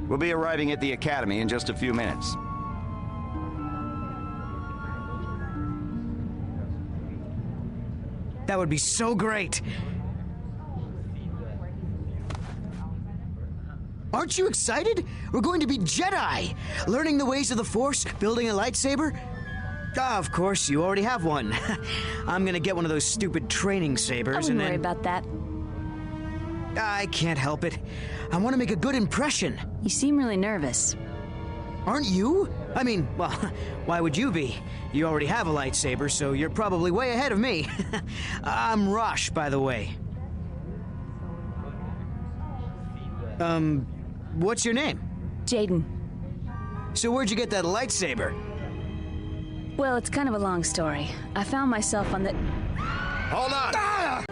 We'll be arriving at the Academy in just a few minutes. That would be so great! Aren't you excited? We're going to be Jedi! Learning the ways of the Force, building a lightsaber. Ah, of course, you already have one. I'm gonna get one of those stupid training sabers I wouldn't and worry then... about that. I can't help it. I want to make a good impression. You seem really nervous. Aren't you? I mean, well, why would you be? You already have a lightsaber, so you're probably way ahead of me. I'm Rosh, by the way. What's your name? Jaden. So where'd you get that lightsaber? Well, it's kind of a long story. I found myself on the... Hold on! Ah!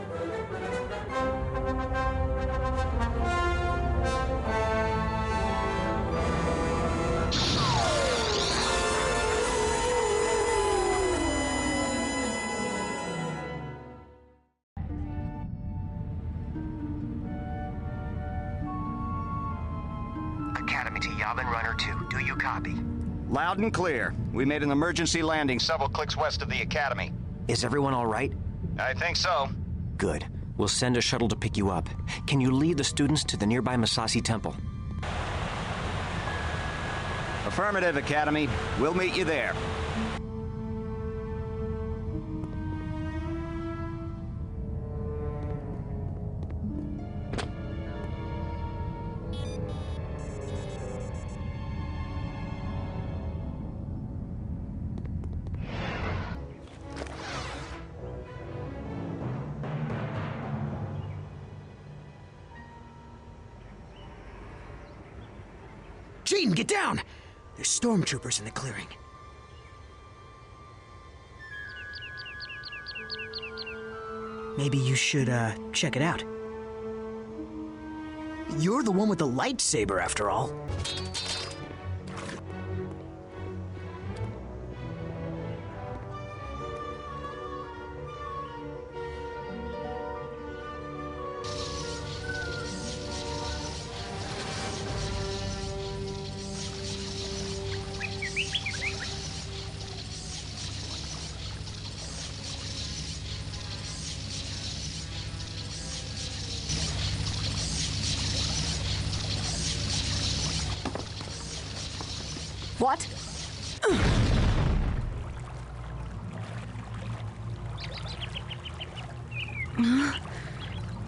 Academy to Yavin Runner 2. Do you copy? Loud and clear. We made an emergency landing several clicks west of the Academy. Is everyone all right? I think so. Good. We'll send a shuttle to pick you up. Can you lead the students to the nearby Masasi Temple? Affirmative, Academy. We'll meet you there. Jaden, get down! There's stormtroopers in the clearing. Maybe you should, check it out. You're the one with the lightsaber, after all. What?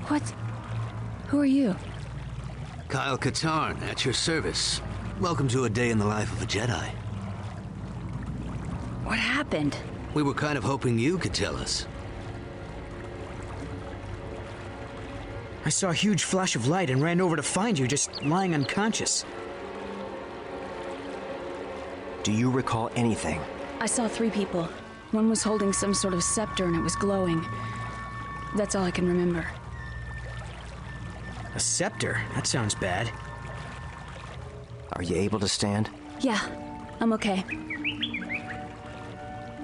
What? Who are you? Kyle Katarn, at your service. Welcome to a day in the life of a Jedi. What happened? We were kind of hoping you could tell us. I saw a huge flash of light and ran over to find you just lying unconscious. Do you recall anything? I saw 3 people. One was holding some sort of scepter and it was glowing. That's all I can remember. A scepter? That sounds bad. Are you able to stand? Yeah, I'm okay.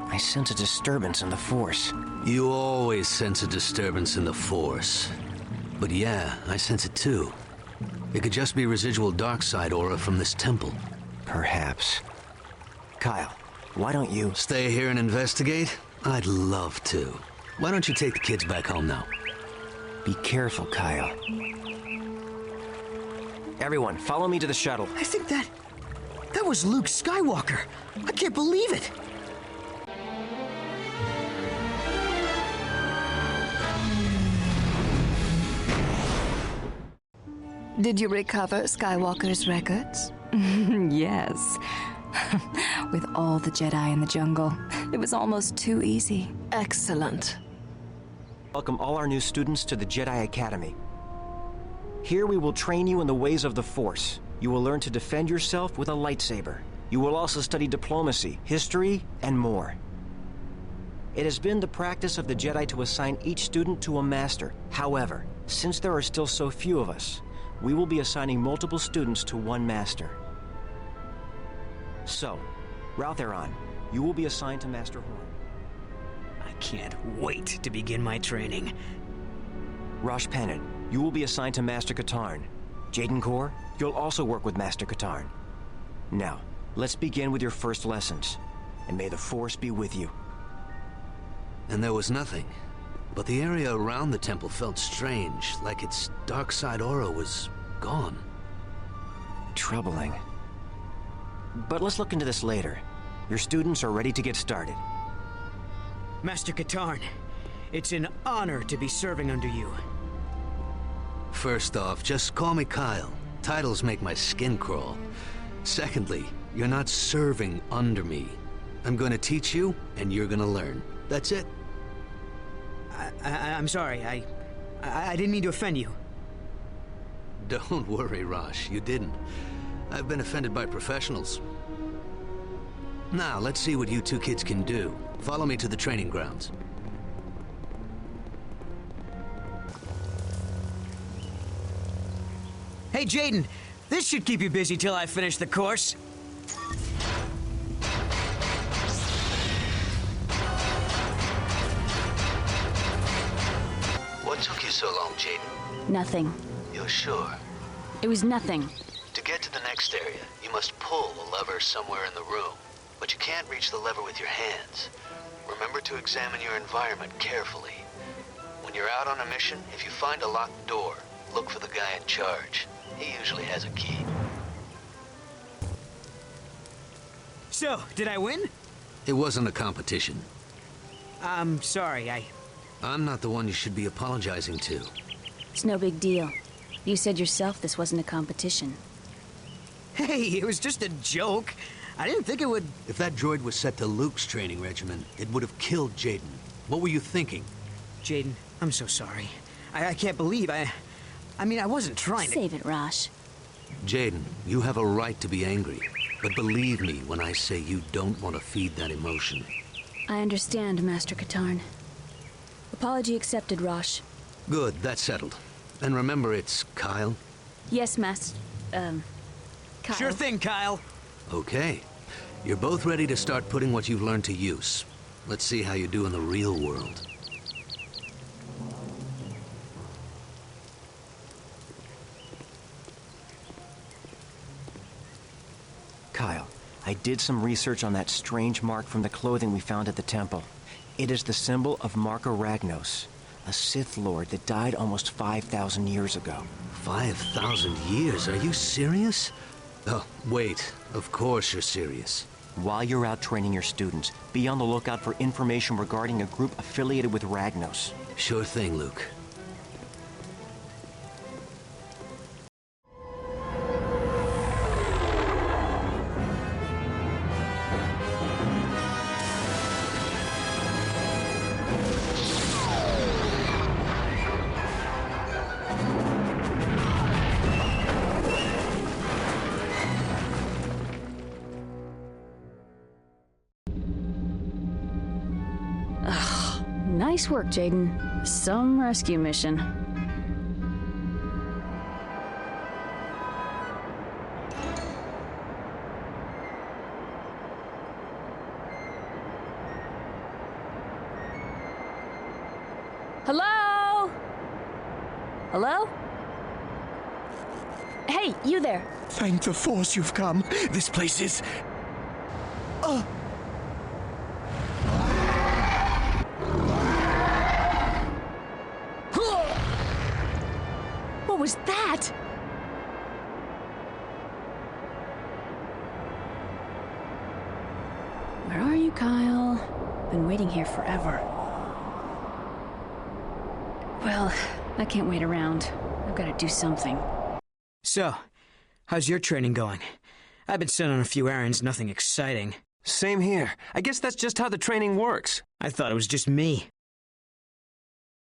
I sense a disturbance in the Force. You always sense a disturbance in the Force. But yeah, I sense it too. It could just be residual dark side aura from this temple. Perhaps. Kyle, why don't you... Stay here and investigate? I'd love to. Why don't you take the kids back home now? Be careful, Kyle. Everyone, follow me to the shuttle. I think that was Luke Skywalker. I can't believe it. Did you recover Skywalker's records? Yes. With all the Jedi in the jungle, it was almost too easy. Excellent. Welcome all our new students to the Jedi Academy. Here we will train you in the ways of the Force. You will learn to defend yourself with a lightsaber. You will also study diplomacy, history, and more. It has been the practice of the Jedi to assign each student to a master. However, since there are still so few of us, we will be assigning multiple students to one master. So, Raltheron, you will be assigned to Master Horn. I can't wait to begin my training. Rosh Panin, you will be assigned to Master Katarn. Jaden Kor, You'll also work with Master Katarn. Now, let's begin with your first lessons. And may the Force be with you. And there was nothing. But the area around the temple felt strange, like its dark side aura was gone. Troubling. But let's look into this later. Your students are ready to get started. Master Katarn, it's an honor to be serving under you. First off, just call me Kyle. Titles make my skin crawl. Secondly, you're not serving under me. I'm going to teach you, and you're going to learn. That's it. I'm sorry, I didn't mean to offend you. Don't worry, Rosh, you didn't. I've been offended by professionals. Now, let's see what you two kids can do. Follow me to the training grounds. Hey, Jaden, this should keep you busy till I finish the course. What took you so long, Jaden? Nothing. You're sure? It was nothing. To get to the next area, you must pull a lever somewhere in the room. But you can't reach the lever with your hands. Remember to examine your environment carefully. When you're out on a mission, if you find a locked door, look for the guy in charge. He usually has a key. So, did I win? It wasn't a competition. I'm sorry, I'm not the one you should be apologizing to. It's no big deal. You said yourself this wasn't a competition. Hey, it was just a joke. I didn't think it would... If that droid was set to Luke's training regimen, it would have killed Jaden. What were you thinking? Jaden, I'm so sorry. I can't believe I mean, I wasn't trying to... Save it, Rosh. Jaden, you have a right to be angry. But believe me when I say you don't want to feed that emotion. I understand, Master Katarn. Apology accepted, Rosh. Good, that's settled. And remember, it's Kyle? Yes, Kyle. Sure thing, Kyle. Okay. You're both ready to start putting what you've learned to use. Let's see how you do in the real world. Kyle, I did some research on that strange mark from the clothing we found at the temple. It is the symbol of Marka Ragnos, a Sith Lord that died almost 5,000 years ago. 5,000 years? Are you serious? Oh, wait. Of course you're serious. While you're out training your students, be on the lookout for information regarding a group affiliated with Ragnos. Sure thing, Luke. Nice work, Jaden. Some rescue mission. Hello? Hello? Hey, you there. Thank the Force you've come. This place is... What was that? Where are you, Kyle? Been waiting here forever. Well, I can't wait around. I've got to do something. So, how's your training going? I've been sent on a few errands, nothing exciting. Same here. I guess that's just how the training works. I thought it was just me.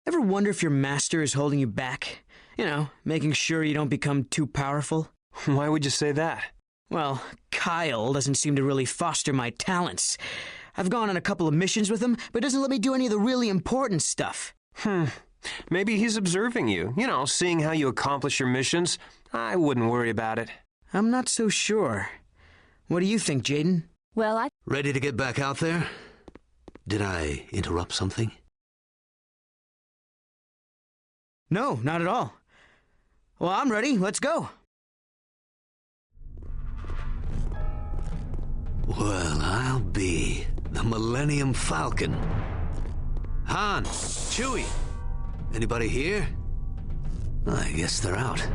Ever wonder if your master is holding you back? You know, making sure you don't become too powerful? Why would you say that? Well, Kyle doesn't seem to really foster my talents. I've gone on a couple of missions with him, but doesn't let me do any of the really important stuff. Maybe he's observing you. You know, seeing how you accomplish your missions. I wouldn't worry about it. I'm not so sure. What do you think, Jaden? Well, Ready to get back out there? Did I interrupt something? No, not at all. Well, I'm ready. Let's go. Well, I'll be the Millennium Falcon. Han, Chewie, anybody here? I guess they're out.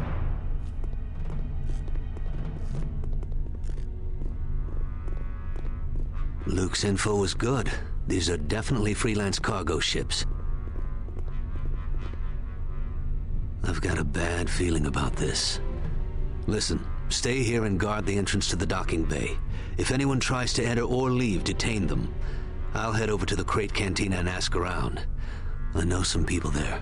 Luke's info was good. These are definitely freelance cargo ships. I've got a bad feeling about this. Listen, stay here and guard the entrance to the docking bay. If anyone tries to enter or leave, detain them. I'll head over to the Crate Cantina and ask around. I know some people there.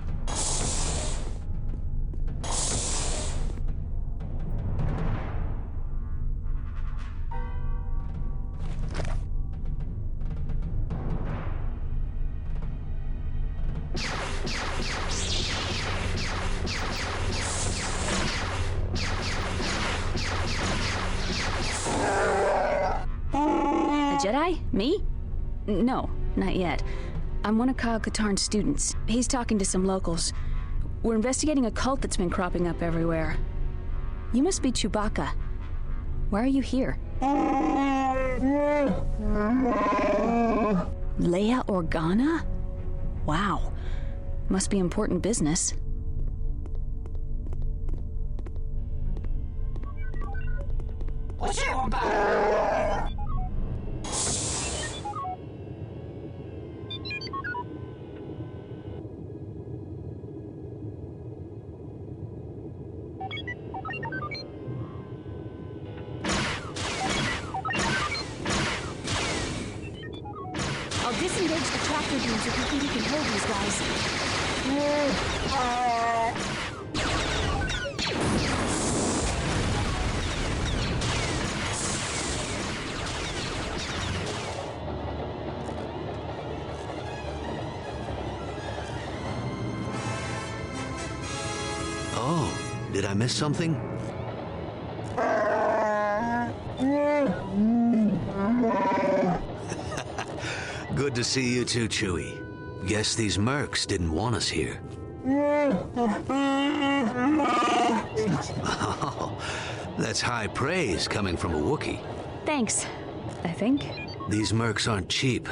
Jedi? Me? No, not yet. I'm one of Kyle Katarn's students. He's talking to some locals. We're investigating a cult that's been cropping up everywhere. You must be Chewbacca. Why are you here? Leia Organa? Wow. Must be important business. I'll disengage the tractor beams if you think you can hold these Oh, did I miss something? Good to see you too, Chewie. Guess these mercs didn't want us here. Oh, that's high praise coming from a Wookiee. Thanks, I think. These mercs aren't cheap.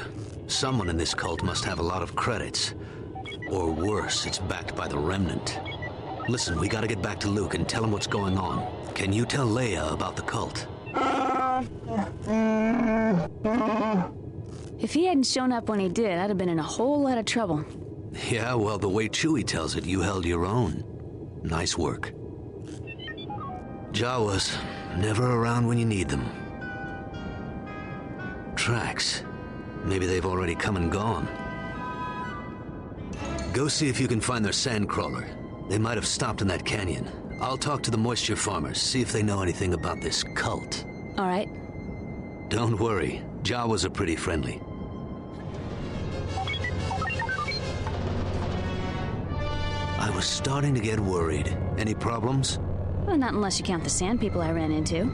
Someone in this cult must have a lot of credits. Or worse, it's backed by the Remnant. Listen, we gotta get back to Luke and tell him what's going on. Can you tell Leia about the cult? If he hadn't shown up when he did, I'd have been in a whole lot of trouble. Yeah, well, the way Chewie tells it, you held your own. Nice work. Jawas, never around when you need them. Tracks. Maybe they've already come and gone. Go see if you can find their sandcrawler. They might have stopped in that canyon. I'll talk to the moisture farmers, see if they know anything about this cult. All right. Don't worry, Jawas are pretty friendly. I was starting to get worried. Any problems? Well, not unless you count the sand people I ran into.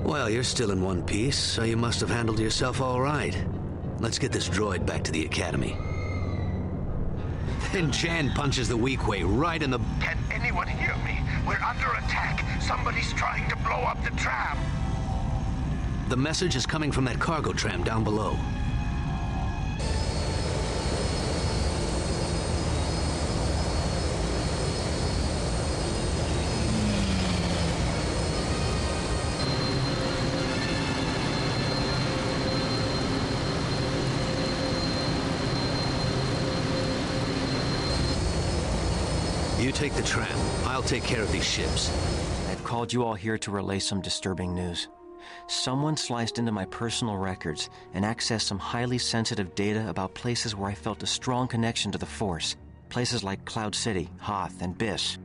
Well, you're still in one piece, so you must have handled yourself all right. Let's get this droid back to the Academy. Then Jan punches the weak way right in the... Can anyone hear me? We're under attack. Somebody's trying to blow up the tram. The message is coming from that cargo tram down below. You take the tram. I'll take care of these ships. I've called you all here to relay some disturbing news. Someone sliced into my personal records and accessed some highly sensitive data about places where I felt a strong connection to the Force. Places like Cloud City, Hoth, and Biss.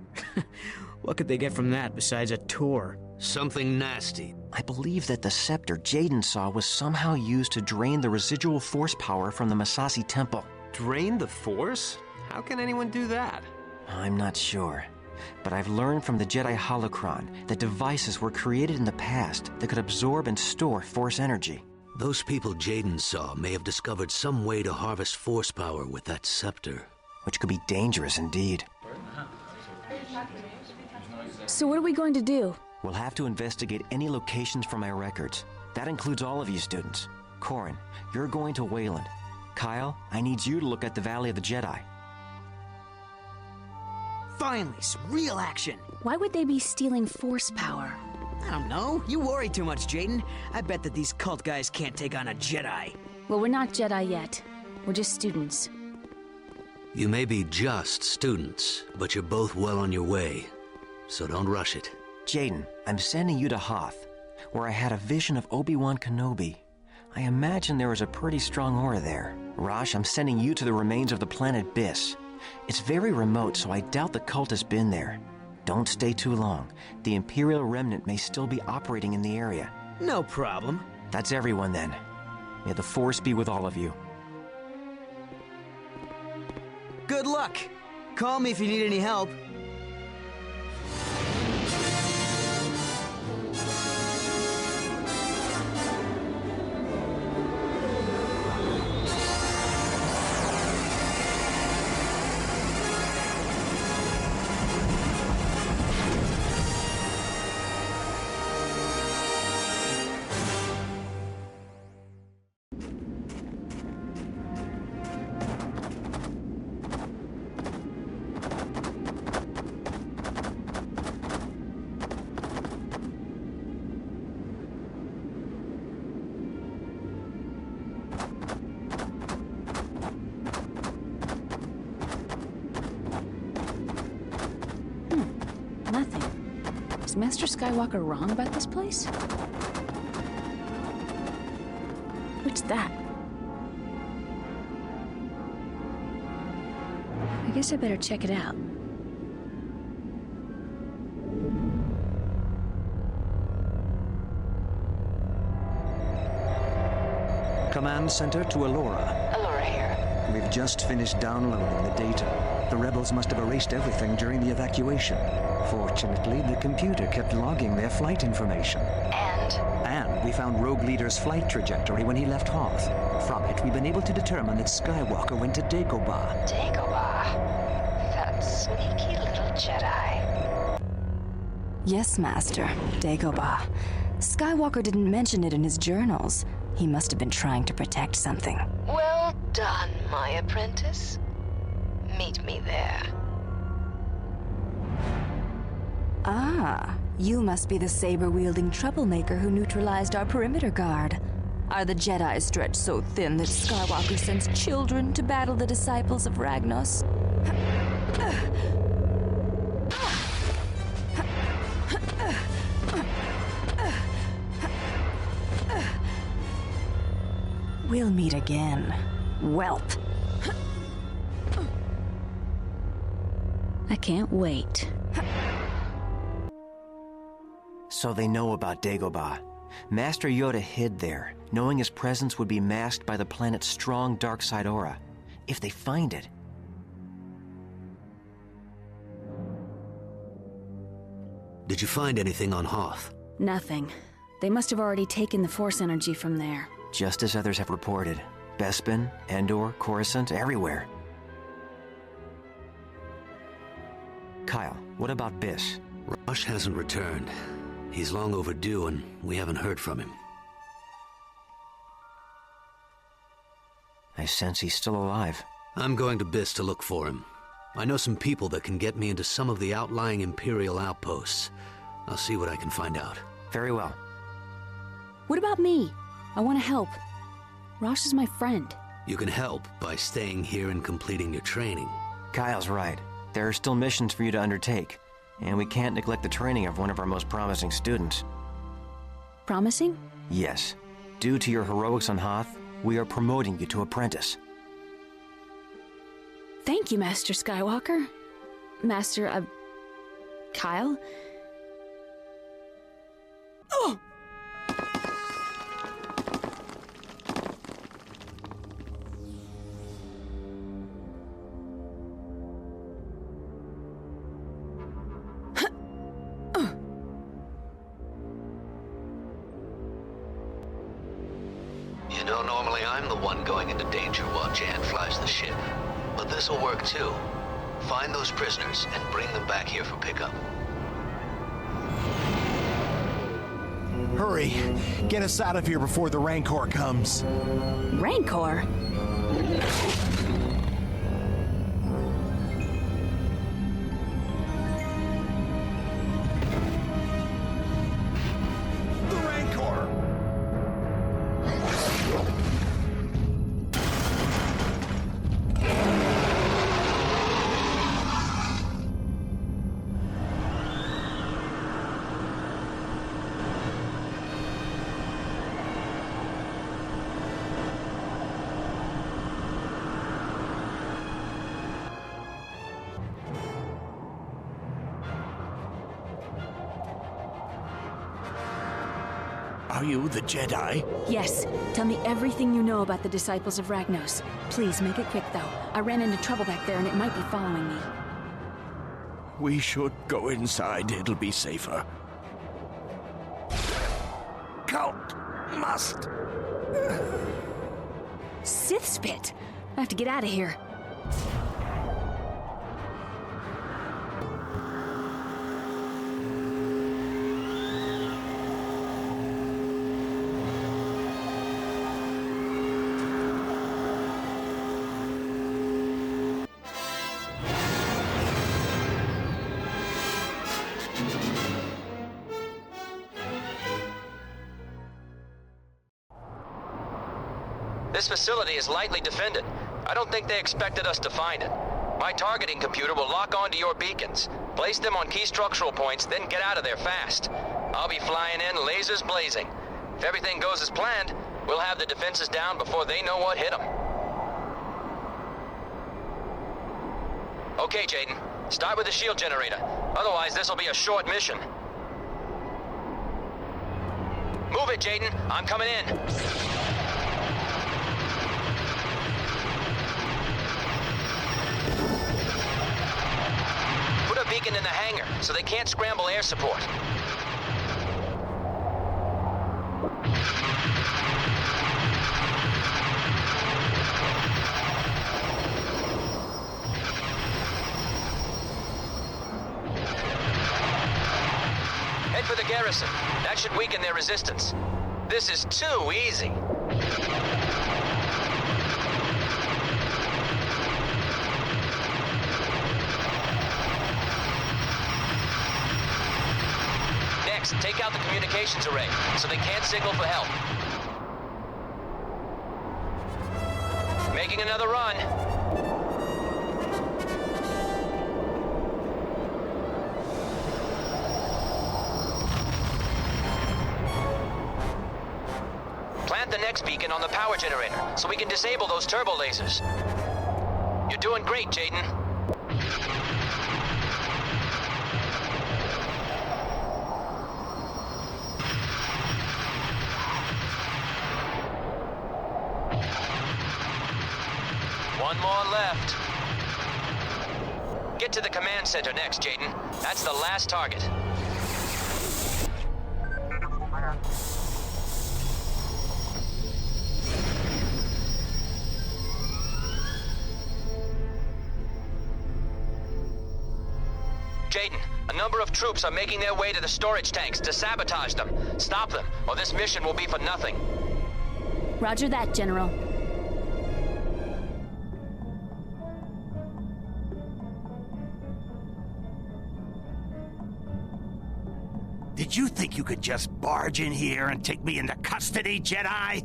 What could they get from that besides a tour? Something nasty. I believe that the scepter Jaden saw was somehow used to drain the residual Force power from the Masasi Temple. Drain the Force? How can anyone do that? I'm not sure, but I've learned from the Jedi Holocron that devices were created in the past that could absorb and store Force energy. Those people Jaden saw may have discovered some way to harvest Force power with that scepter. Which could be dangerous indeed. So what are we going to do? We'll have to investigate any locations from my records. That includes all of you students. Corrin, you're going to Wayland. Kyle, I need you to look at the Valley of the Jedi. Finally, some real action. Why would they be stealing Force power? I don't know. You worry too much, Jaden. I bet that these cult guys can't take on a Jedi. Well, we're not Jedi yet. We're just students. You may be just students, but you're both well on your way. So don't rush it. Jaden, I'm sending you to Hoth, where I had a vision of Obi-Wan Kenobi. I imagine there is a pretty strong aura there. Rosh, I'm sending you to the remains of the planet Biss. It's very remote, so I doubt the cult has been there. Don't stay too long. The Imperial Remnant may still be operating in the area. No problem. That's everyone then. May the Force be with all of you. Good luck. Call me if you need any help. Nothing. Is Master Skywalker wrong about this place? What's that? I guess I better check it out. Command Center to Alora. Alora here. We've just finished downloading the data. The rebels must have erased everything during the evacuation. Fortunately, the computer kept logging their flight information. And we found Rogue Leader's flight trajectory when he left Hoth. From it, we've been able to determine that Skywalker went to Dagobah. Dagobah. That sneaky little Jedi. Yes, Master. Dagobah. Skywalker didn't mention it in his journals. He must have been trying to protect something. Well done, my apprentice. Meet me there. Ah, you must be the saber-wielding troublemaker who neutralized our perimeter guard. Are the Jedi stretched so thin that Skywalker sends children to battle the disciples of Ragnos? We'll meet again, whelp. I can't wait. So they know about Dagobah. Master Yoda hid there, knowing his presence would be masked by the planet's strong dark side aura. If they find it... Did you find anything on Hoth? Nothing. They must have already taken the Force energy from there. Just as others have reported. Bespin, Endor, Coruscant, everywhere. Kyle, what about Biss? Rosh hasn't returned. He's long overdue and we haven't heard from him. I sense he's still alive. I'm going to Biss to look for him. I know some people that can get me into some of the outlying Imperial outposts. I'll see what I can find out. Very well. What about me? I want to help. Rosh is my friend. You can help by staying here and completing your training. Kyle's right. There are still missions for you to undertake, and we can't neglect the training of one of our most promising students. Promising? Yes. Due to your heroics on Hoth, we are promoting you to apprentice. Thank you, Master Skywalker. Master, Kyle? Oh! You know, normally I'm the one going into danger while Jan flies the ship. But this'll work too. Find those prisoners and bring them back here for pickup. Hurry. Get us out of here before the Rancor comes. Rancor? The Rancor! Are you the Jedi? Yes. Tell me everything you know about the Disciples of Ragnos. Please, make it quick, though. I ran into trouble back there and it might be following me. We should go inside. It'll be safer. Cult must. Sith Spit! I have to get out of here. This facility is lightly defended. I don't think they expected us to find it. My targeting computer will lock onto your beacons. Place them on key structural points, then get out of there fast. I'll be flying in, lasers blazing. If everything goes as planned, we'll have the defenses down before they know what hit them. Okay, Jaden. Start with the shield generator. Otherwise, this'll be a short mission. Move it, Jaden. I'm coming in. Put a beacon in the hangar, so they can't scramble air support. Head for the garrison. That should weaken their resistance. This is too easy. Next, take out the communications array, so they can't signal for help. Making another run. Plant the next beacon on the power generator, so we can disable those turbo lasers. You're doing great, Jaden. One more left. Get to the command center next, Jaden. That's the last target. Jaden, a number of troops are making their way to the storage tanks to sabotage them. Stop them, or this mission will be for nothing. Roger that, General. Did you think you could just barge in here and take me into custody, Jedi?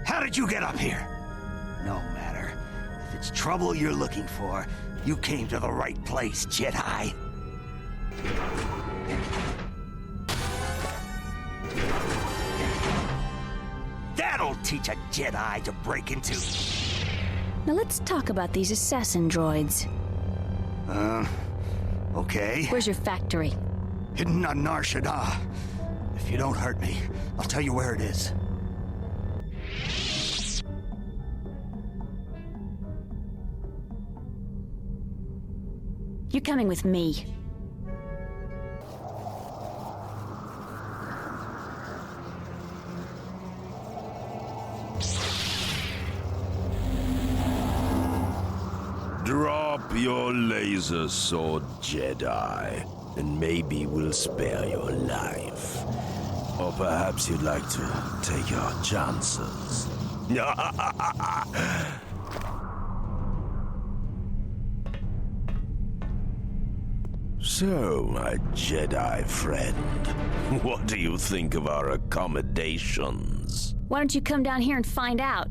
How did you get up here? No matter. If it's trouble you're looking for, you came to the right place, Jedi. That'll teach a Jedi to break into... Now let's talk about these assassin droids. Okay. Where's your factory? Hidden on Nar Shaddaa. If you don't hurt me, I'll tell you where it is. You're coming with me. Drop your laser sword, Jedi, and maybe we'll spare your life. Or perhaps you'd like to take your chances. So, my Jedi friend, what do you think of our accommodations? Why don't you come down here and find out?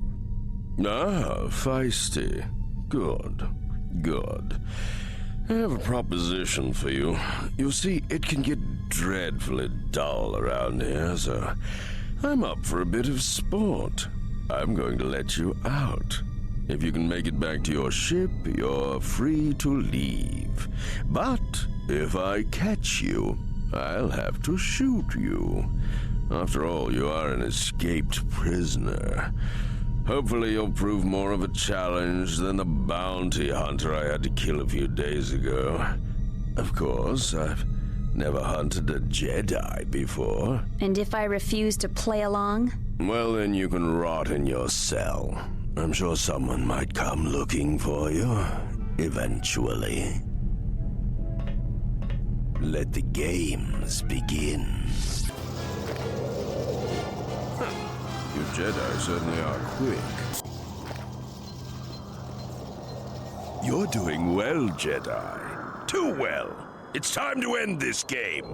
Ah, feisty. Good. Good. I have a proposition for you. You see, it can get dreadfully dull around here, so I'm up for a bit of sport. I'm going to let you out. If you can make it back to your ship, you're free to leave. But if I catch you, I'll have to shoot you. After all, you are an escaped prisoner. Hopefully you'll prove more of a challenge than the bounty hunter I had to kill a few days ago. Of course, I've never hunted a Jedi before. And if I refuse to play along? Well, then you can rot in your cell. I'm sure someone might come looking for you, eventually. Let the games begin. You Jedi certainly are quick. You're doing well, Jedi. Too well. It's time to end this game.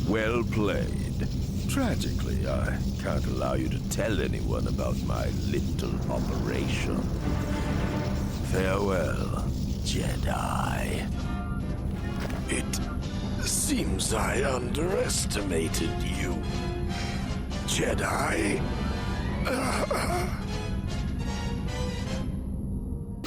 Well played. Tragically, I can't allow you to tell anyone about my little operation. Farewell, Jedi. It seems I underestimated you, Jedi.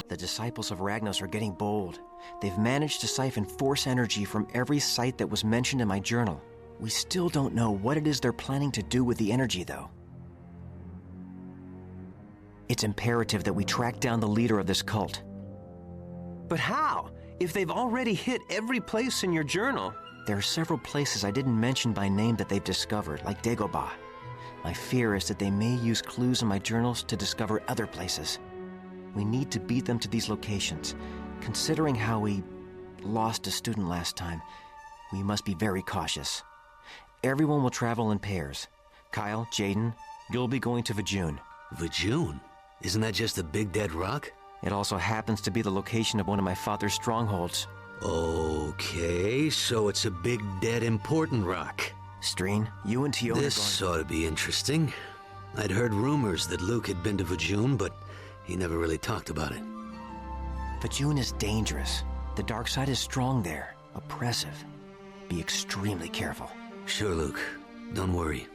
The disciples of Ragnos are getting bold. They've managed to siphon Force energy from every site that was mentioned in my journal. We still don't know what it is they're planning to do with the energy, though. It's imperative that we track down the leader of this cult. But how? If they've already hit every place in your journal. There are several places I didn't mention by name that they've discovered, like Dagobah. My fear is that they may use clues in my journals to discover other places. We need to beat them to these locations. Considering how we lost a student last time, we must be very cautious. Everyone will travel in pairs. Kyle, Jaden, you'll be going to Vajun. Vajun? Isn't that just a big dead rock? It also happens to be the location of one of my father's strongholds. Okay, so it's a big dead important rock. Streen, you and Tiona This ought to be interesting. I'd heard rumors that Luke had been to Vajun, but he never really talked about it. Vajun is dangerous. The dark side is strong there, oppressive. Be extremely careful. Sure, Luke. Don't worry.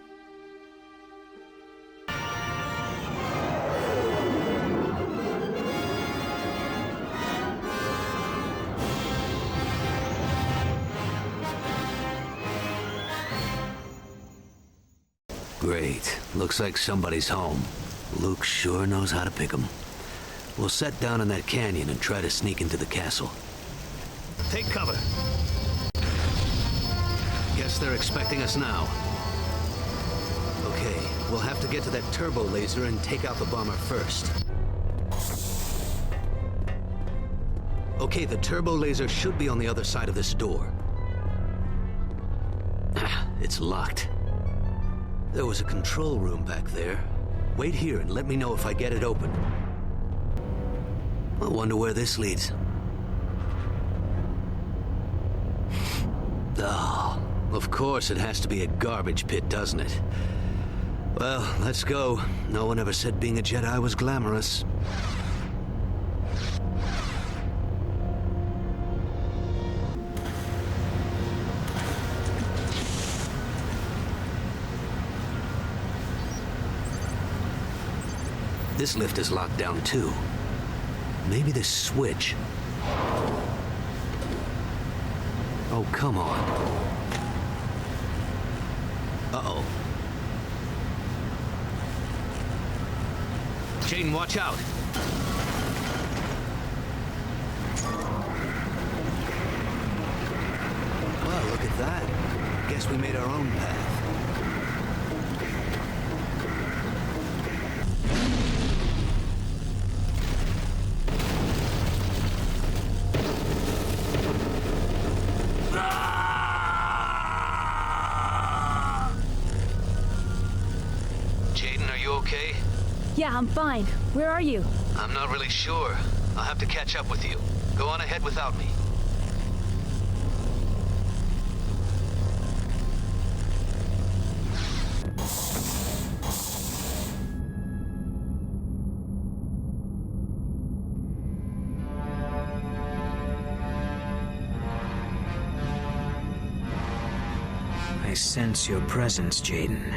Great. Looks like somebody's home. Luke sure knows how to pick 'em. We'll set down in that canyon and try to sneak into the castle. Take cover. Guess they're expecting us now. Okay, we'll have to get to that turbo laser and take out the bomber first. Okay, the turbo laser should be on the other side of this door. It's locked. There was a control room back there. Wait here and let me know if I get it open. I wonder where this leads. Oh, of course it has to be a garbage pit, doesn't it? Well, let's go. No one ever said being a Jedi was glamorous. This lift is locked down too. Maybe this switch. Oh, come on. Uh-oh. Jaden, watch out. Well, look at that. Guess we made our own path. Jaden, are you okay? Yeah, I'm fine. Where are you? I'm not really sure. I'll have to catch up with you. Go on ahead without me. I sense your presence, Jaden.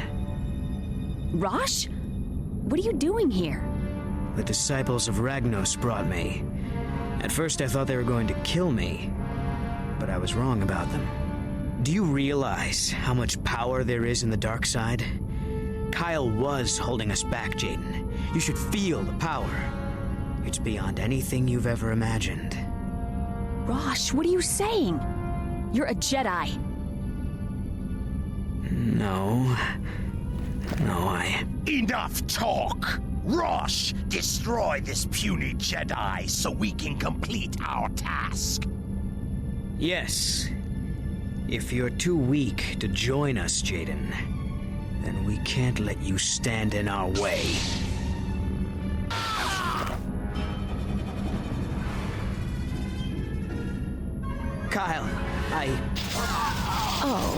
Rosh? What are you doing here? The disciples of Ragnos brought me. At first I thought they were going to kill me, but I was wrong about them. Do you realize how much power there is in the dark side? Kyle was holding us back, Jaden. You should feel the power. It's beyond anything you've ever imagined. Rosh, what are you saying? You're a Jedi. No, I... Enough talk! Rosh, destroy this puny Jedi so we can complete our task. Yes. If you're too weak to join us, Jaden, then we can't let you stand in our way. Kyle, Oh.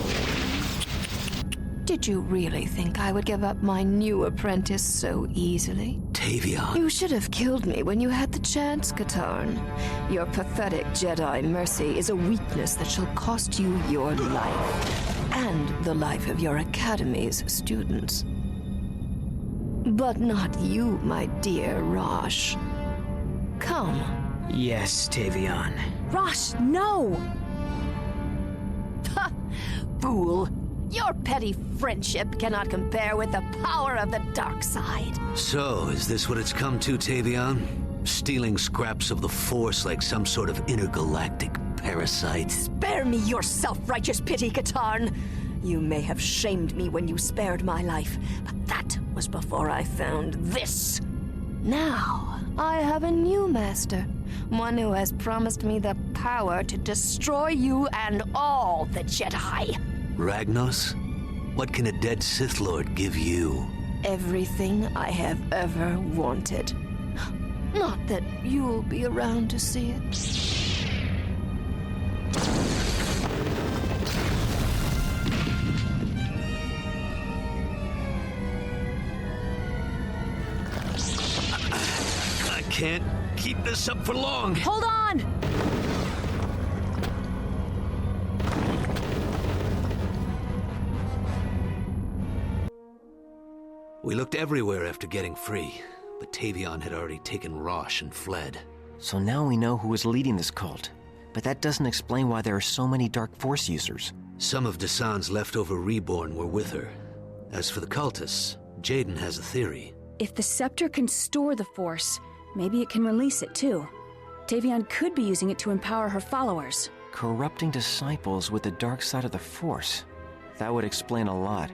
Did you really think I would give up my new apprentice so easily? Tavion. You should have killed me when you had the chance, Katarn. Your pathetic Jedi mercy is a weakness that shall cost you your life, and the life of your Academy's students. But not you, my dear Rosh. Come. Yes, Tavion. Rosh, no! Ha! Fool! Your petty friendship cannot compare with the power of the dark side. So, is this what it's come to, Tavion? Stealing scraps of the Force like some sort of intergalactic parasite? Spare me your self-righteous pity, Katarn. You may have shamed me when you spared my life, but that was before I found this. Now, I have a new master. One who has promised me the power to destroy you and all the Jedi. Ragnos? What can a dead Sith Lord give you? Everything I have ever wanted. Not that you'll be around to see it. I can't keep this up for long. Hold on! We looked everywhere after getting free, but Tavion had already taken Rosh and fled. So now we know who is leading this cult. But that doesn't explain why there are so many Dark Force users. Some of Desan's leftover Reborn were with her. As for the cultists, Jaden has a theory. If the scepter can store the Force, maybe it can release it too. Tavion could be using it to empower her followers. Corrupting disciples with the dark side of the Force. That would explain a lot.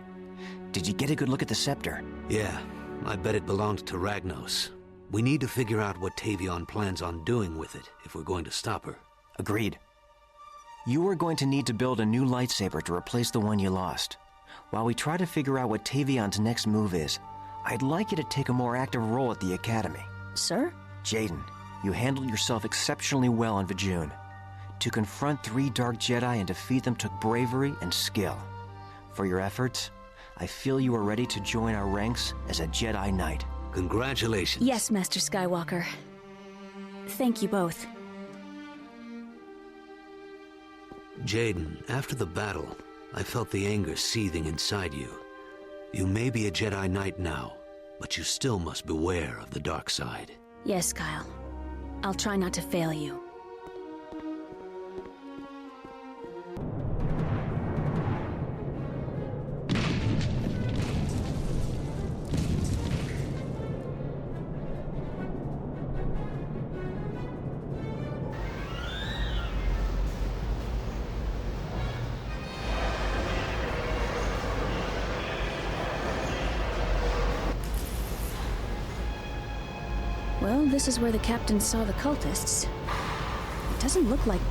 Did you get a good look at the scepter? Yeah, I bet it belonged to Ragnos. We need to figure out what Tavion plans on doing with it if we're going to stop her. Agreed. You are going to need to build a new lightsaber to replace the one you lost. While we try to figure out what Tavion's next move is, I'd like you to take a more active role at the Academy. Sir? Jaden, you handled yourself exceptionally well on Vijun. To confront 3 Dark Jedi and defeat them took bravery and skill. For your efforts, I feel you are ready to join our ranks as a Jedi Knight. Congratulations. Yes, Master Skywalker. Thank you both. Jaden, after the battle, I felt the anger seething inside you. You may be a Jedi Knight now, but you still must beware of the dark side. Yes, Kyle. I'll try not to fail you. Well, this is where the captain saw the cultists. It doesn't look like...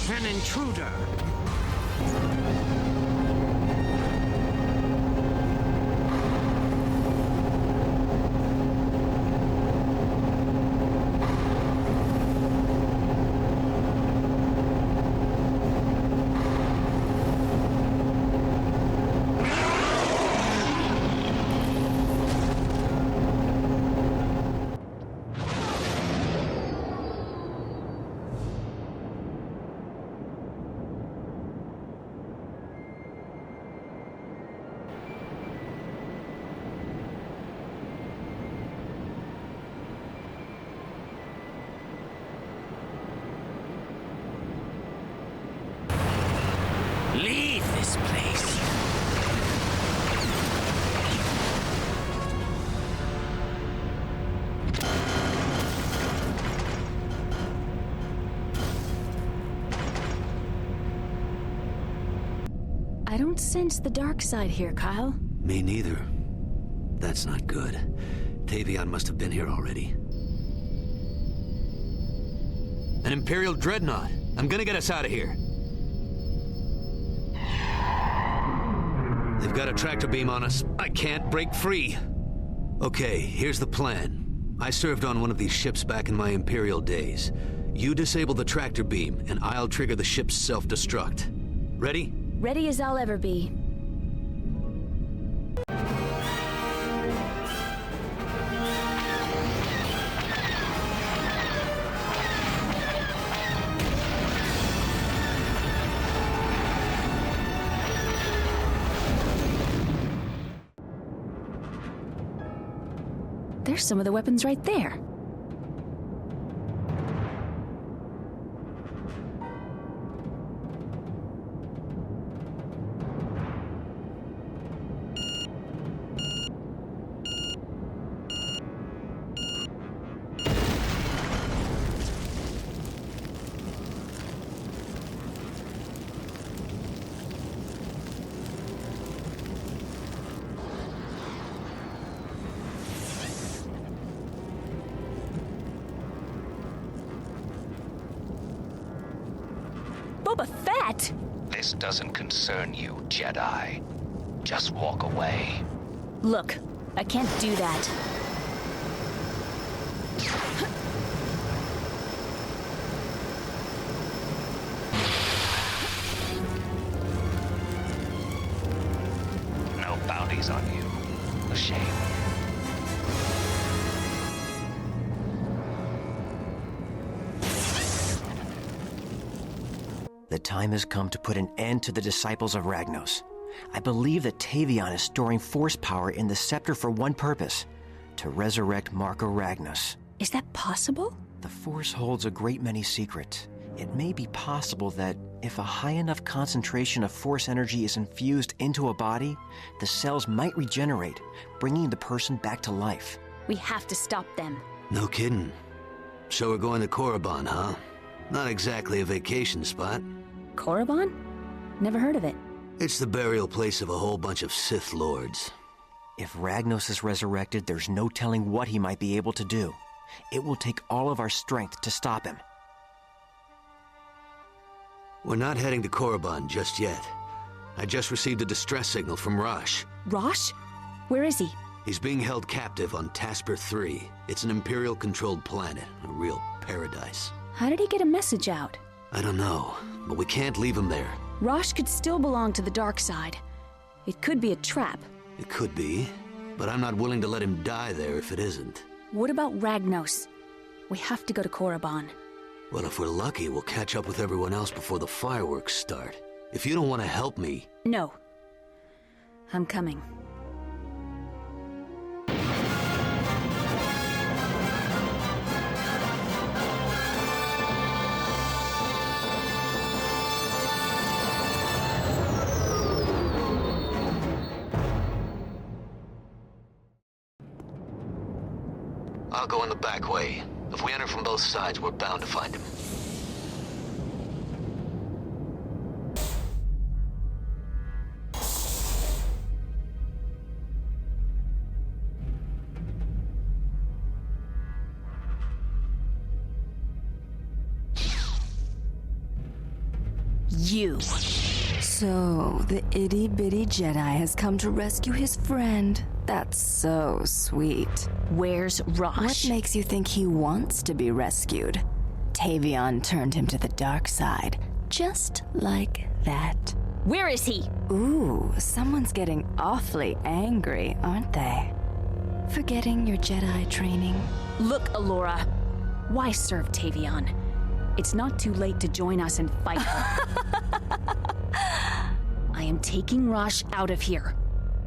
An intruder! Leave this place! I don't sense the dark side here, Kyle. Me neither. That's not good. Tavion must have been here already. An Imperial Dreadnought. I'm gonna get us out of here. They've got a tractor beam on us. I can't break free. Okay, here's the plan. I served on one of these ships back in my Imperial days. You disable the tractor beam, and I'll trigger the ship's self-destruct. Ready? Ready as I'll ever be. There's some of the weapons right there. Boba Fett! This doesn't concern you, Jedi. Just walk away. Look, I can't do that. No bounties on you. A shame. The time has come to put an end to the Disciples of Ragnos. I believe that Tavion is storing force power in the scepter for one purpose: to resurrect Marco Ragnos. Is that possible? The Force holds a great many secrets. It may be possible that if a high enough concentration of Force energy is infused into a body, the cells might regenerate, bringing the person back to life. We have to stop them. No kidding. So we're going to Korriban, huh? Not exactly a vacation spot. Korriban? Never heard of it. It's the burial place of a whole bunch of Sith Lords. If Ragnos is resurrected, there's no telling what he might be able to do. It will take all of our strength to stop him. We're not heading to Korriban just yet. I just received a distress signal from Rosh. Rosh? Where is he? He's being held captive on Tasper 3. It's an Imperial-controlled planet, a real paradise. How did he get a message out? I don't know, but we can't leave him there. Rosh could still belong to the dark side. It could be a trap. It could be, but I'm not willing to let him die there if it isn't. What about Ragnos? We have to go to Korriban. Well, if we're lucky, we'll catch up with everyone else before the fireworks start. If you don't want to help me... No. I'm coming. I'll go in the back way. If we enter from both sides, we're bound to find him. You. So, the itty-bitty Jedi has come to rescue his friend. That's so sweet. Where's Rosh? What makes you think he wants to be rescued? Tavion turned him to the dark side, just like that. Where is he? Ooh, someone's getting awfully angry, aren't they? Forgetting your Jedi training? Look, Alora. Why serve Tavion? It's not too late to join us and fight her. I am taking Rosh out of here.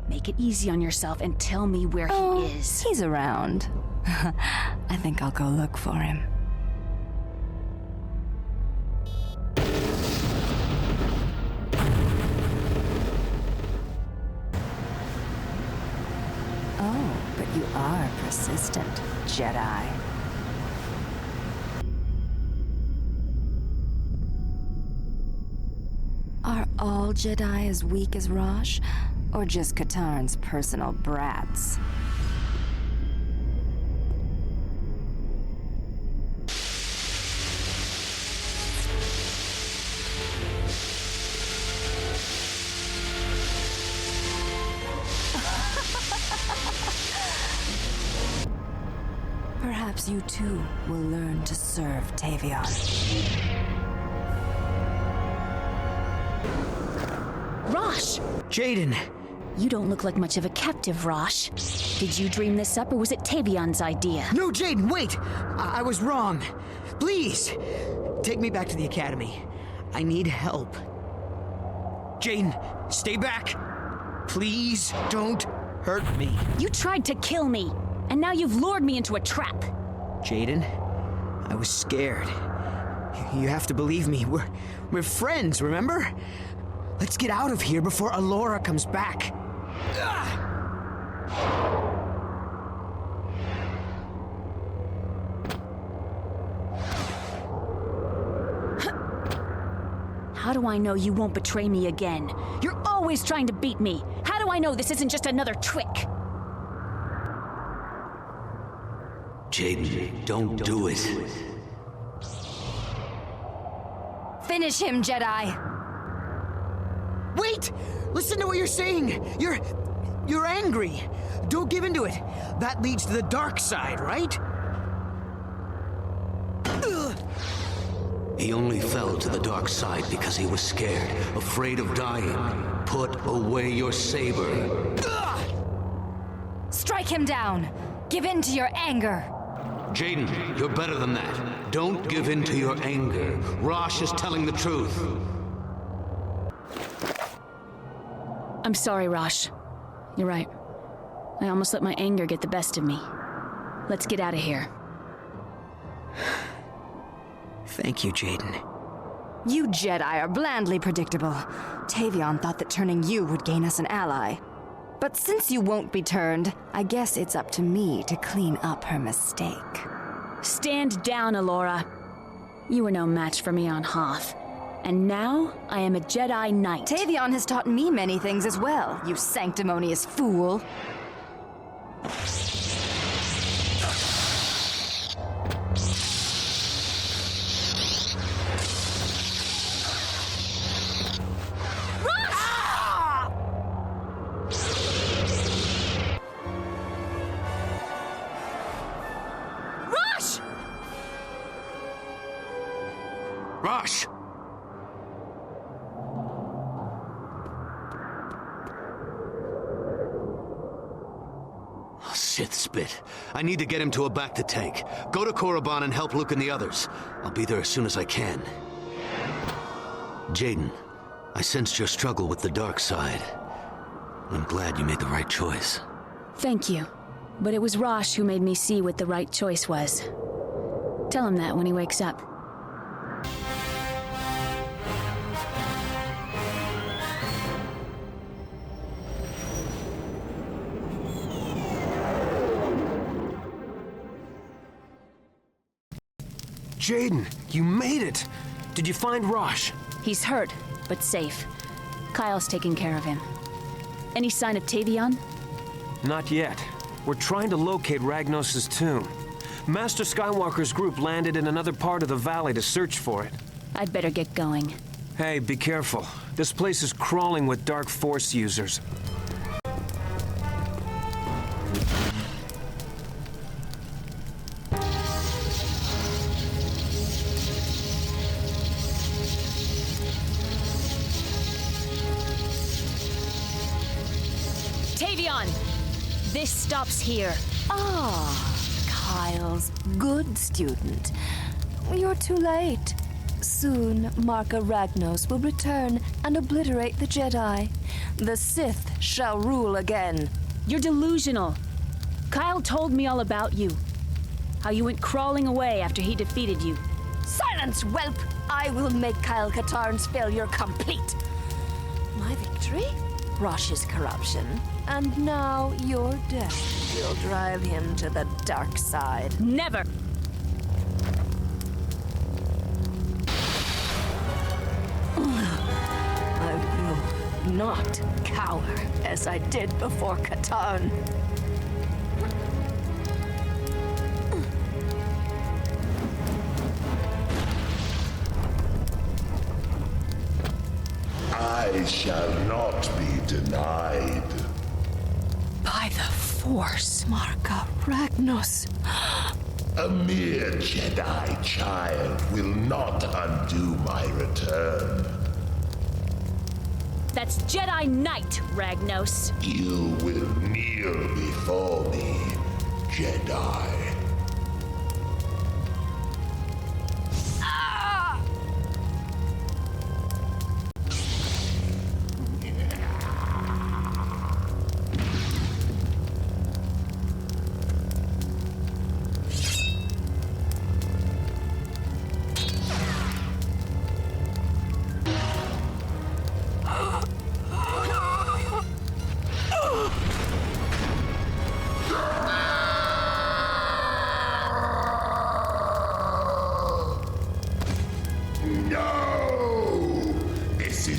Make it easy on yourself and tell me where he is. He's around. I think I'll go look for him. Oh, but you are persistent, Jedi. Are all Jedi as weak as Rosh? Or just Katarn's personal brats? Perhaps you too will learn to serve Tavion. Rosh! Jaden! You don't look like much of a captive, Rosh. Did you dream this up, or was it Tavion's idea? No, Jaden, wait! I was wrong. Please! Take me back to the academy. I need help. Jaden, stay back! Please don't hurt me. You tried to kill me, and now you've lured me into a trap. Jaden, I was scared. You have to believe me. We're friends, remember? Let's get out of here before Alora comes back. How do I know you won't betray me again? You're always trying to beat me. How do I know this isn't just another trick? Jaden, don't do it. Finish him, Jedi! Wait! Listen to what you're saying! You're angry! Don't give in to it! That leads to the dark side, right? He only fell to the dark side because he was scared, afraid of dying. Put away your saber. Strike him down! Give in to your anger! Jaden, you're better than that. Don't give in to your anger. Rosh is telling the truth. I'm sorry, Rosh. You're right. I almost let my anger get the best of me. Let's get out of here. Thank you, Jaden. You Jedi are blandly predictable. Tavion thought that turning you would gain us an ally. But since you won't be turned, I guess it's up to me to clean up her mistake. Stand down, Alora. You were no match for me on Hoth. And now, I am a Jedi Knight. Tavion has taught me many things as well, you sanctimonious fool. Rosh! Sith spit. I need to get him to a bacta tank. Go to Korriban and help Luke and the others. I'll be there as soon as I can. Jaden, I sensed your struggle with the dark side. I'm glad you made the right choice. Thank you. But it was Rosh who made me see what the right choice was. Tell him that when he wakes up. Jaden, you made it! Did you find Rosh? He's hurt, but safe. Kyle's taking care of him. Any sign of Tavion? Not yet. We're trying to locate Ragnos' tomb. Master Skywalker's group landed in another part of the valley to search for it. I'd better get going. Hey, be careful. This place is crawling with Dark Force users. Tavion! This stops here. Ah, Kyle's good student. You're too late. Soon, Marka Ragnos will return and obliterate the Jedi. The Sith shall rule again. You're delusional. Kyle told me all about you. How you went crawling away after he defeated you. Silence, whelp! I will make Kyle Katarn's failure complete. My victory? Rosh's corruption. And now your death will drive him to the dark side. Never! I will not cower as I did before Katarn. I shall not be denied. By the Force, Marka Ragnos. A mere Jedi child will not undo my return. That's Jedi Knight, Ragnos. You will kneel before me, Jedi.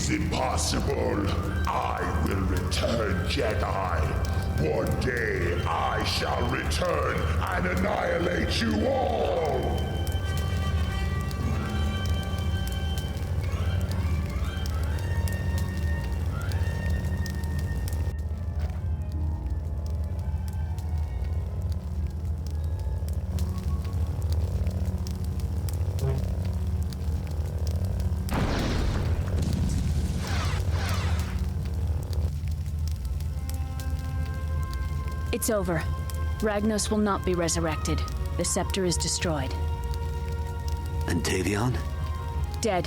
Impossible. I will return, Jedi. One day I shall return and annihilate you all. It's over. Ragnos will not be resurrected. The scepter is destroyed. And Tavion? Dead.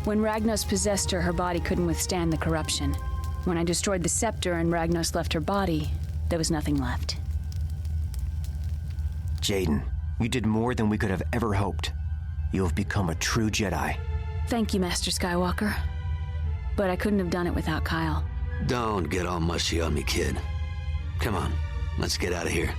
When Ragnos possessed her, her body couldn't withstand the corruption. When I destroyed the scepter and Ragnos left her body, there was nothing left. Jaden, you did more than we could have ever hoped. You have become a true Jedi. Thank you, Master Skywalker. But I couldn't have done it without Kyle. Don't get all mushy on me, kid. Come on, let's get out of here.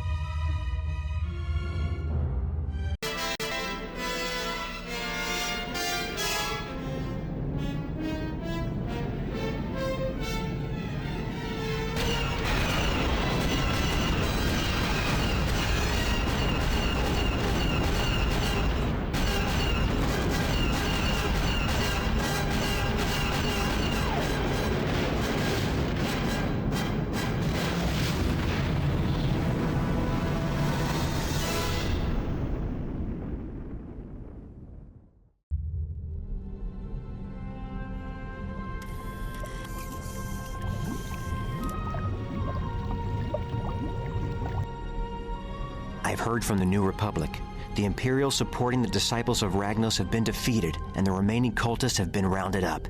I've heard from the New Republic. The Imperials supporting the disciples of Ragnos have been defeated, and the remaining cultists have been rounded up.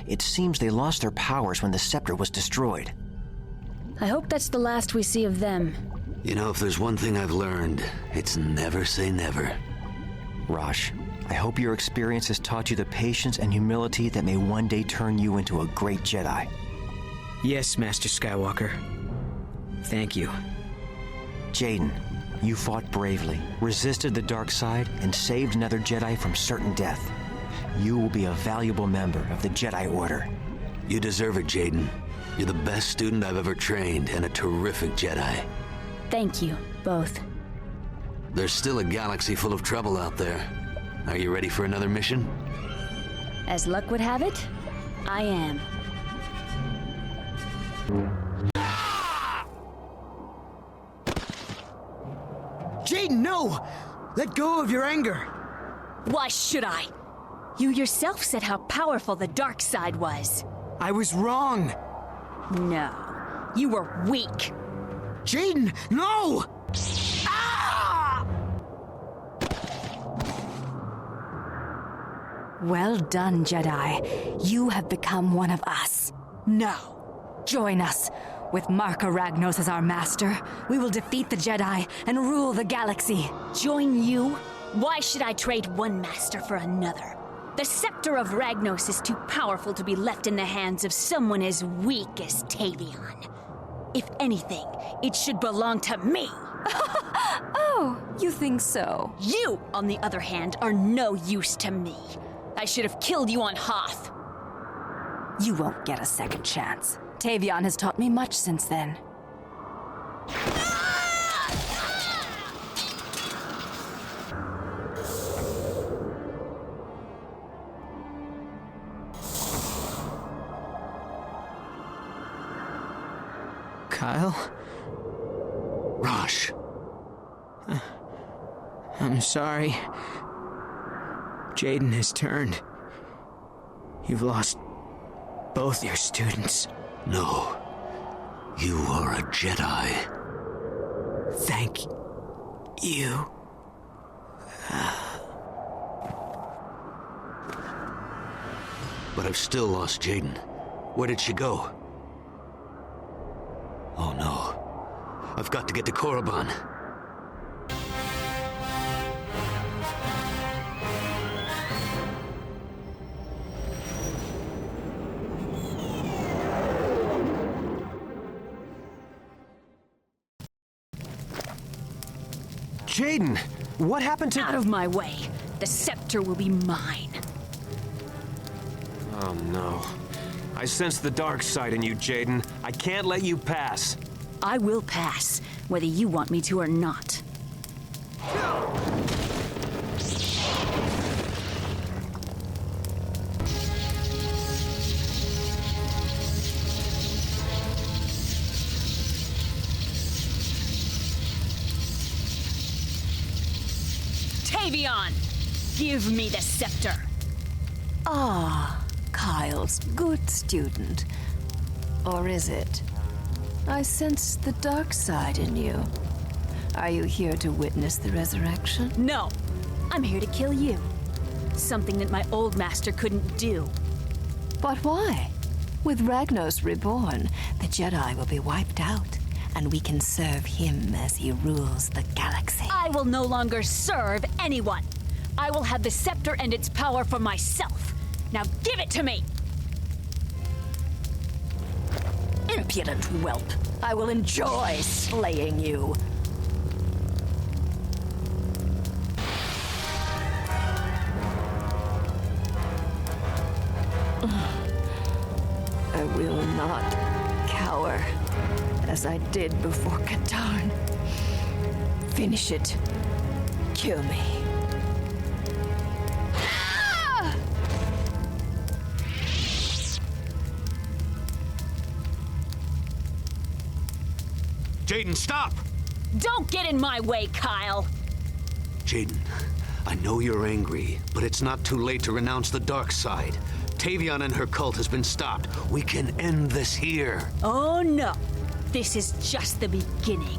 It seems they lost their powers when the scepter was destroyed. I hope that's the last we see of them. You know, if there's one thing I've learned, it's never say never. Rosh, I hope your experience has taught you the patience and humility that may one day turn you into a great Jedi. Yes, Master Skywalker. Thank you. Jaden, you fought bravely, resisted the dark side, and saved another Jedi from certain death. You will be a valuable member of the Jedi Order. You deserve it, Jaden. You're the best student I've ever trained, and a terrific Jedi. Thank you, both. There's still a galaxy full of trouble out there. Are you ready for another mission? As luck would have it, I am. Jaden, no! Let go of your anger! Why should I? You yourself said how powerful the dark side was. I was wrong! No, you were weak. Jaden, no! Well done, Jedi. You have become one of us. Now, join us. With Marka Ragnos as our master, we will defeat the Jedi and rule the galaxy. Join you? Why should I trade one master for another? The scepter of Ragnos is too powerful to be left in the hands of someone as weak as Tavion. If anything, it should belong to me. Oh, you think so? You, on the other hand, are no use to me. I should have killed you on Hoth. You won't get a second chance. Tavion has taught me much since then. Kyle? Rosh. I'm sorry. Jaden has turned. You've lost both your students. No. You are a Jedi. Thank you. But I've still lost Jaden. Where did she go? Oh no. I've got to get to Korriban. Jaden, what happened to— Out of my way. The scepter will be mine. Oh no. I sense the dark side in you, Jaden. I can't let you pass. I will pass, whether you want me to or not. Tavion! Give me the scepter! Ah, Kyle's good student. Or is it? I sense the dark side in you. Are you here to witness the resurrection? No! I'm here to kill you. Something that my old master couldn't do. But why? With Ragnos reborn, the Jedi will be wiped out, and we can serve him as he rules the galaxy. I will no longer serve anyone. I will have the scepter and its power for myself. Now give it to me! Impudent whelp! I will enjoy slaying you. I will not cower as I did before Katarn. Finish it. Kill me. Jaden, stop! Don't get in my way, Kyle! Jaden, I know you're angry, but it's not too late to renounce the dark side. Tavion and her cult has been stopped. We can end this here. Oh no! This is just the beginning.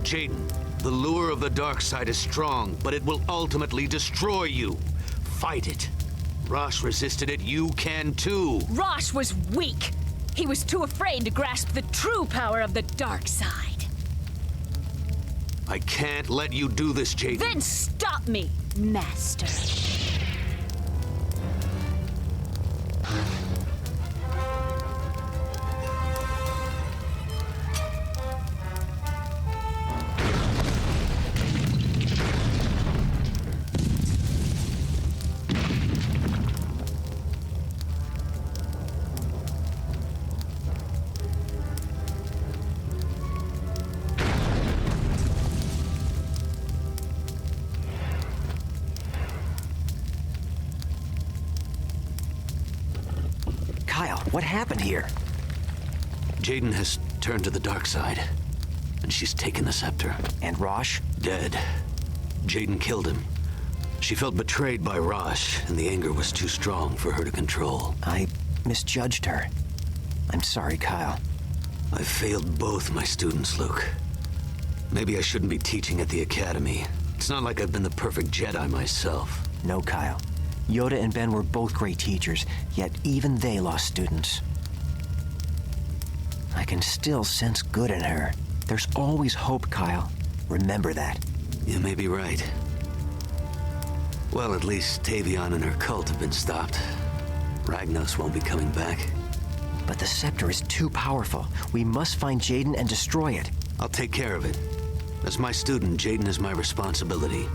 Jaden, The lure of the dark side is strong, but it will ultimately destroy you. Fight it. Rosh resisted it, you can too. Rosh was weak. He was too afraid to grasp the true power of the dark side. I can't let you do this, Jaden. Then stop me, Master. Kyle, what happened here? Jaden has turned to the dark side, and she's taken the scepter. And Rosh? Dead. Jaden killed him. She felt betrayed by Rosh, and the anger was too strong for her to control. I misjudged her. I'm sorry, Kyle. I failed both my students, Luke. Maybe I shouldn't be teaching at the academy. It's not like I've been the perfect Jedi myself. No, Kyle. Yoda and Ben were both great teachers, yet even they lost students. I can still sense good in her. There's always hope, Kyle. Remember that. You may be right. Well, at least Tavion and her cult have been stopped. Ragnos won't be coming back. But the scepter is too powerful. We must find Jaden and destroy it. I'll take care of it. As my student, Jaden is my responsibility.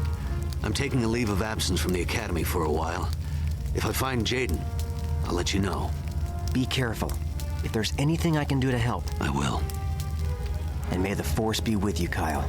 I'm taking a leave of absence from the academy for a while. If I find Jaden, I'll let you know. Be careful. If there's anything I can do to help, I will. And may the Force be with you, Kyle.